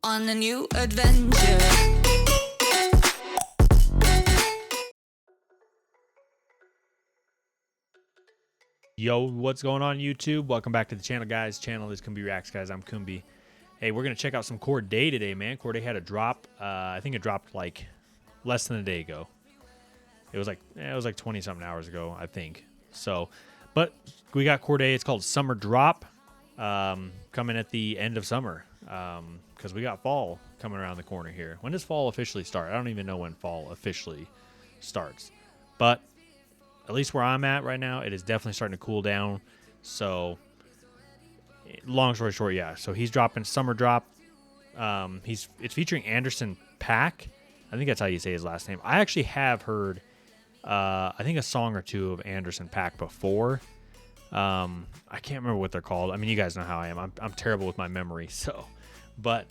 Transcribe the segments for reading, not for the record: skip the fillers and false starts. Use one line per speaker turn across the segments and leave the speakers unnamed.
on a new adventure.
Yo, what's going on YouTube? Welcome back to the channel, guys. Channel is Kumbi Reacts, guys. I'm Kumbi. Hey, we're gonna check out some Cordae today, man. Cordae had a drop. I think it dropped like less than a day ago. It was like 20 something hours ago, I think. So, but we got Cordae. It's called Summer Drop, coming at the end of summer, because we got fall coming around the corner here. When does fall officially start? I don't even know when fall officially starts, but at least where I'm at right now, it is definitely starting to cool down. So, long story short, yeah. So he's dropping Summer Drop. It's featuring Anderson .Paak. I think that's how you say his last name. I actually have heard, I think a song or two of Anderson .Paak before. I can't remember what they're called. I mean, you guys know how I am. I'm terrible with my memory. So, but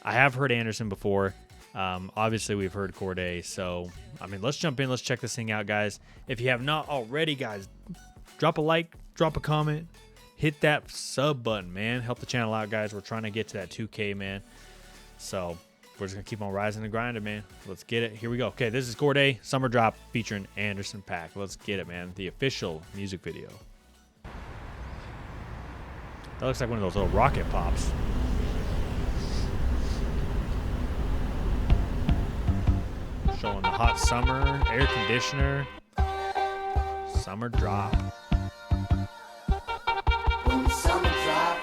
I have heard Anderson before. Obviously, we've heard Cordae. So, I mean, let's jump in. Let's check this thing out, guys. If you have not already, guys, drop a like, drop a comment, hit that sub button, man. Help the channel out, guys. We're trying to get to that 2K, man. So, we're just going to keep on rising and grinding, man. Let's get it. Here we go. Okay, this is Cordae, Summer Drop, featuring Anderson .Paak. Let's get it, man. The official music video. That looks like one of those little rocket pops. Showing the hot summer, air conditioner, Summer Drop.
When the summer drop,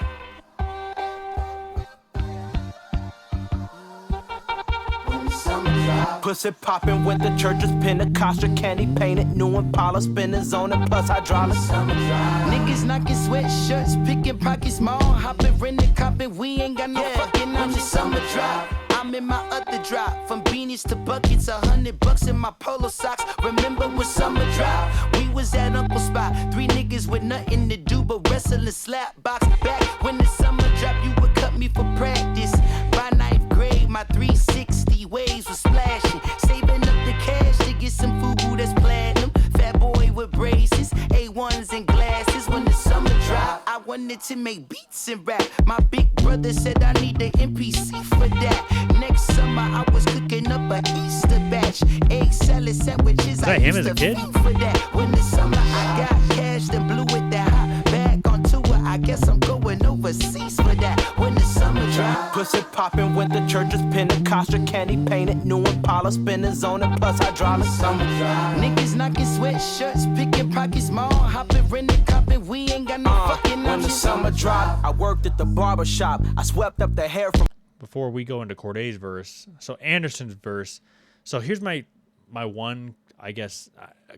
when the summer drop. Pussy poppin' with the churches, Pentecostal candy painted, new Impala spinners on it, plus hydraulics. Summer drop. Niggas knocking sweatshirts, picking pockets small, hopping, renting, copping. We ain't got no fucking on the summer drop. I'm in my other drop, from beanies to buckets, $100 in my polo socks. Remember when summer drop? We was at Uncle Spot, 3 niggas with nothing to do but wrestle and slap box. Back when the summer drop, you would cut me for practice. By 9th grade, my 360 waves was splashing, saving up the cash to get some food that's platinum. Fat boy with braces, A1s and glasses. When the summer drop, I wanted to make beats and rap. My big brother said I need the MPC for that. Next summer, I was cooking up a Easter batch. Egg salad sandwiches.
that him as a kid?
For that. When the summer, I got cash and blew it that hot bag on tour. I guess I'm going overseas for that. When the summer drop, pussy popping with the churches, Pentecostal candy painted, new Impala spinners on it, plus hydraulics. Summer drop. Niggas knocking sweatshirts, picking pockets small, hopping, renting, copping. We ain't got no fucking. When the summer drop, I worked at the barber shop. I swept up the hair from.
Before we go into Cordae's verse, so Anderson's verse. So here's my one, I guess,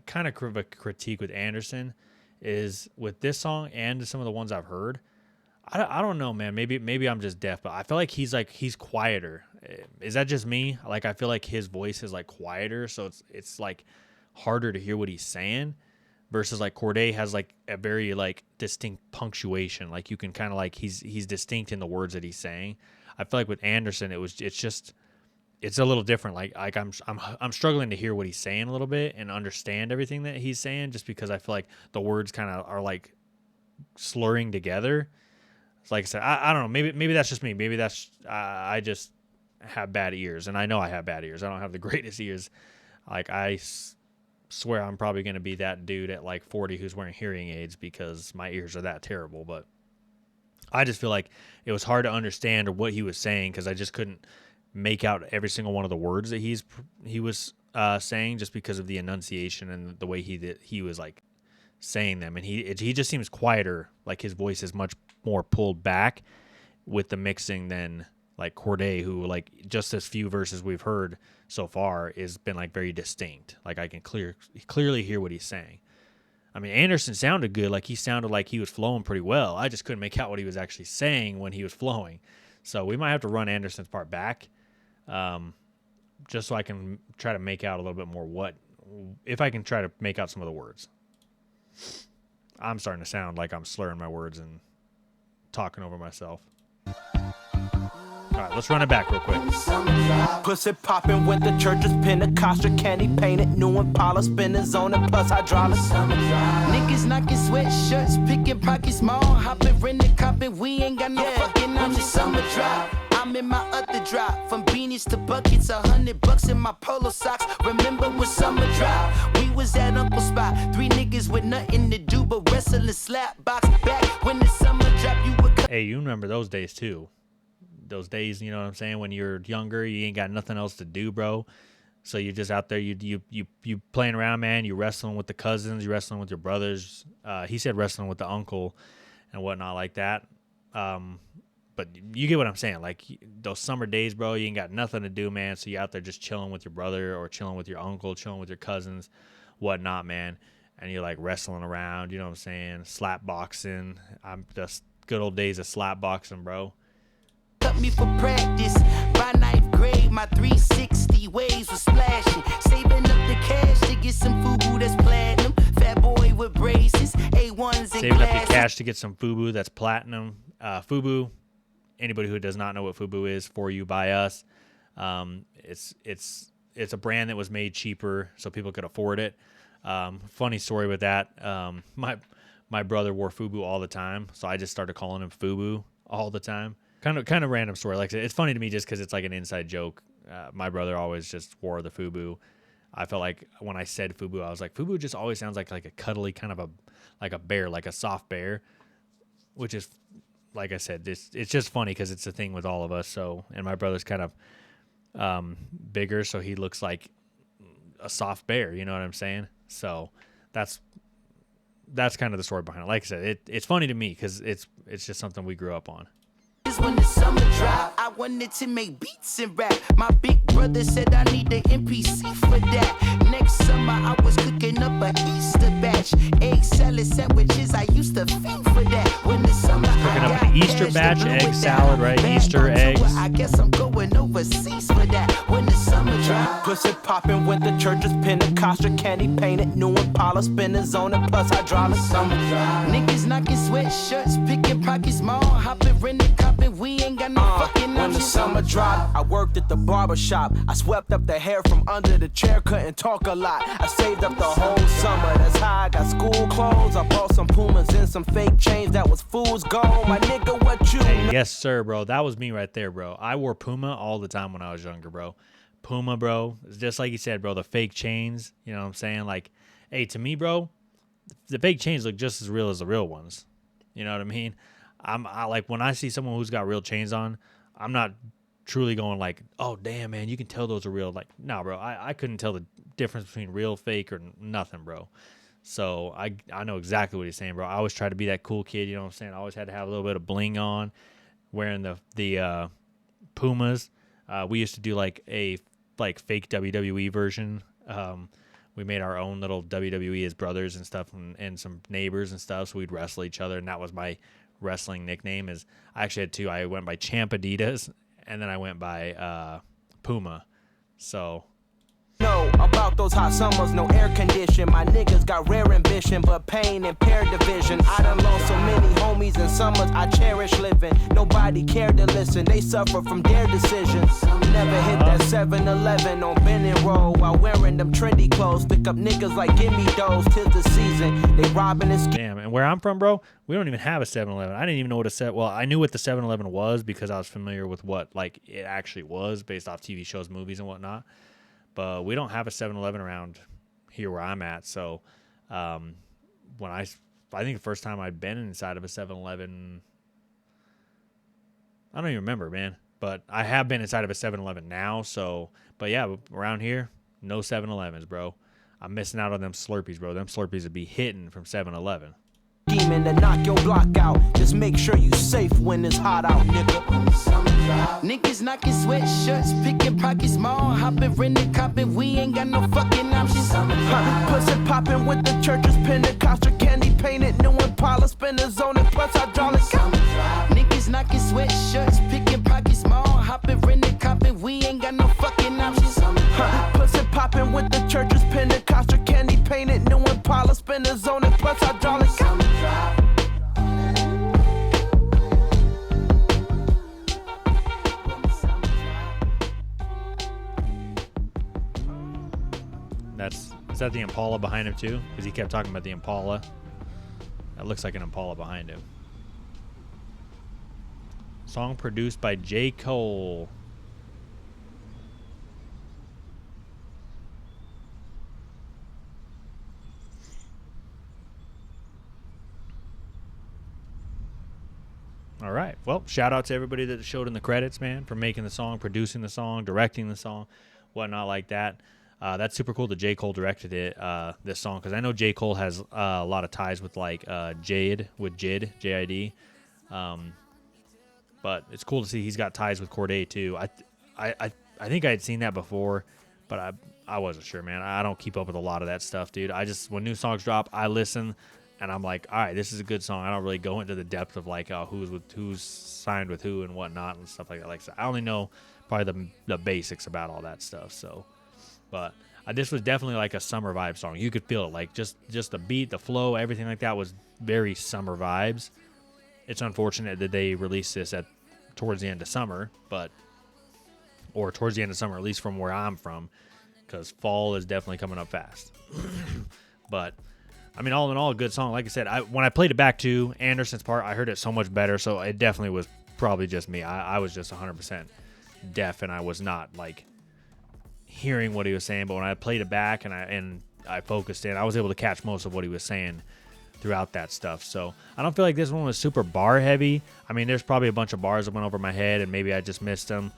kind of a critique with Anderson is with this song and some of the ones I've heard. I don't know, man. Maybe I'm just deaf, but I feel like he's quieter. Is that just me? Like I feel like his voice is like quieter, so it's like harder to hear what he's saying. Versus like Cordae has like a very like distinct punctuation. Like you can kind of like he's distinct in the words that he's saying. I feel like with Anderson, it's a little different. Like I'm struggling to hear what he's saying a little bit and understand everything that he's saying, just because I feel like the words kind of are like slurring together. It's like I said, I don't know. Maybe that's just me. Maybe that's I just have bad ears, and I know I have bad ears. I don't have the greatest ears. Like I swear I'm probably going to be that dude at like 40 who's wearing hearing aids because my ears are that terrible. But I just feel like it was hard to understand what he was saying because I just couldn't make out every single one of the words that he was saying, just because of the enunciation and the way he was like saying them. And he just seems quieter. Like his voice is much more pulled back with the mixing than like Cordae, who like just as few verses we've heard so far has been like very distinct. Like I can clearly hear what he's saying. I mean, Anderson sounded good. Like he sounded like he was flowing pretty well. I just couldn't make out what he was actually saying when he was flowing. So we might have to run Anderson's part back, just so I can try to make out a little bit more if I can try to make out some of the words. I'm starting to sound like I'm slurring my words and talking over myself. All right, let's run it back real quick.
Pussy popping with the churches, Pentecostal candy painted, new Impala spinners on it, plus hydraulics. Niggas knocking sweatshirts, picking pockets small, hopping, renting, copping. We ain't got no fucking on the summer drop. I'm I'm in my other drop. From beanies to buckets, $100 in my polo socks. Remember when summer dropped? We was at Uncle Spot. 3 niggas with nothing to do but wrestle and slap box. Back when the summer dropped, you would
Hey, you remember those days too. Those days, you know what I'm saying, when you're younger, you ain't got nothing else to do, bro. So you're just out there, you playing around, man. You wrestling with the cousins, you wrestling with your brothers. He said wrestling with the uncle and whatnot like that. But you get what I'm saying. Like those summer days, bro, you ain't got nothing to do, man. So you're out there just chilling with your brother or chilling with your uncle, chilling with your cousins, whatnot, man. And you're like wrestling around, you know what I'm saying? Slap boxing. I'm just good old days of slap boxing, bro.
cut me for practice. By 9th grade, my 360 waves was splashing. Saving up the cash to get some FUBU that's platinum. Fat boy with braces, A1s and
Saving
glasses.
up your cash to get some FUBU that's platinum. FUBU, anybody who does not know what FUBU is, for you by us. It's a brand that was made cheaper so people could afford it. Funny story with that. My brother wore FUBU all the time, so I just started calling him FUBU all the time. Kind of random story. Like it's funny to me just because it's like an inside joke. My brother always just wore the FUBU. I felt like when I said FUBU, I was like, FUBU just always sounds like a cuddly kind of like a bear, like a soft bear, which is, like I said, it's just funny because it's a thing with all of us. So, and my brother's kind of bigger, so he looks like a soft bear. You know what I'm saying? So that's kind of the story behind it. Like I said, it's funny to me because it's just something we grew up on.
When the summer dropped, I wanted to make beats and rap. My big brother said I need an MPC for that. Next summer I was cooking up a Easter batch. Egg salad sandwiches, I used to fiend for that. When the summer
Cooking up an Easter batch, egg salad, right? Easter eggs.
I guess I'm going overseas for that. When the summer dropped.
Pussy popping with the churches, Pentecostal candy painted, new Impala spinners on it, plus hydraulic summer drive.
Niggas knocking sweatshirts, picking pockets small, hopping, renting, copping. We ain't got no fucking
When the
options.
summer dropped, I worked at the barber shop. I swept up the hair from under the chair, couldn't talk a lot. I saved up the whole summer, that's how I got school clothes. I bought some Pumas and some fake chains that was fool's gold. My nigga, what you
Hey, yes, sir, bro. That was me right there, bro. I wore Puma all the time when I was younger, bro. Puma, bro. It's just like you said, bro, the fake chains. You know what I'm saying? Like, hey, to me, bro, the fake chains look just as real as the real ones. You know what I mean? I like when I see someone who's got real chains on, I'm not truly going like, oh, damn, man, you can tell those are real. Like, no, bro, I couldn't tell the difference between real, fake, or nothing, bro. So I know exactly what he's saying, bro. I always try to be that cool kid, you know what I'm saying? I always had to have a little bit of bling on, wearing the Pumas. We used to do like a fake WWE version. We made our own little WWE as brothers and stuff, and some neighbors and stuff, so we'd wrestle each other, and that was my wrestling nickname. Is I actually had two. I went by Champ Adidas, and then I went by Puma. So
know about those hot summers, no air condition. My niggas got rare ambition, but pain and pair division. I done lost so many homies in summers I cherish living. Nobody cared to listen, they suffer from their decisions. Never hit that 7-Eleven on Bennett Road while wearing them trendy clothes. Pick up niggas like gimme those, 'tis the season. They robbing and
damn, and where I'm from, bro, we don't even have a 7-Eleven. I didn't even know what a set. Well, I knew what the 7-Eleven was because I was familiar with what like it actually was based off TV shows, movies, and whatnot. But we don't have a 7-Eleven around here where I'm at. So when I think the first time I'd been inside of a 7-Eleven, I don't even remember, man. But I have been inside of a 7-Eleven now. So, but yeah, around here, no 7-Elevens, bro. I'm missing out on them Slurpees, bro. Them Slurpees would be hitting from 7-Eleven.
scheming to knock your block out. Just make sure you safe when it's hot out, nigga.
Niggas knocking sweatshirts, picking pockets small, hopping, renting, copping. We ain't got no fucking options.
Pussy popping with the churches, Pentecostal candy painted, new Impala spinners on it, plus hydraulic.
Niggas knocking sweatshirts, picking pockets small, hopping, renting, copping. We ain't got no fucking options.
Pussy popping with the churches, Pentecostal candy painted, new Impala spinners on it, plus hydraulic.
Is that the Impala behind him too? Because he kept talking about the Impala. That looks like an Impala behind him. Song produced by J. Cole. All right. Well, shout out to everybody that showed in the credits, man, for making the song, producing the song, directing the song, whatnot like that. That's super cool that J. Cole directed it, this song, because I know J. Cole has a lot of ties with like Jid, J-I-D. But it's cool to see he's got ties with Cordae too. I think I had seen that before, but I wasn't sure, man. I don't keep up with a lot of that stuff, dude. I just, when new songs drop, I listen. And I'm like, all right, this is a good song. I don't really go into the depth of like who's signed with who and whatnot and stuff like that. Like, so I only know probably the basics about all that stuff. So, but this was definitely like a summer vibe song. You could feel it, like just the beat, the flow, everything like that was very summer vibes. It's unfortunate that they released this towards the end of summer, or towards the end of summer, at least from where I'm from, because fall is definitely coming up fast. But I mean, all in all, a good song. Like I said, when I played it back to Anderson's part, I heard it so much better. So it definitely was probably just me. I was just 100% deaf, and I was not like hearing what he was saying. But when I played it back and I focused in, I was able to catch most of what he was saying throughout that stuff. So I don't feel like this one was super bar heavy. I mean, there's probably a bunch of bars that went over my head, and maybe I just missed them.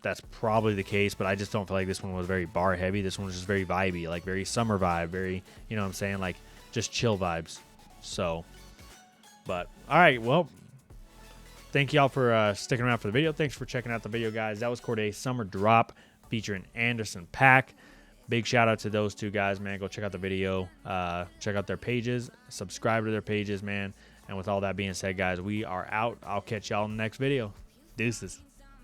That's probably the case, but I just don't feel like this one was very bar heavy. This one was just very vibey, like very summer vibe, very, you know what I'm saying, like just chill vibes. So, but all right, well, thank y'all for sticking around for the video. Thanks for checking out the video, guys. That was Cordae's Summer Drop featuring Anderson .Paak. Big shout out to those two guys, man. Go check out the video, check out their pages, subscribe to their pages, man. And with all that being said, guys, we are out. I'll catch y'all in the next video. Deuces.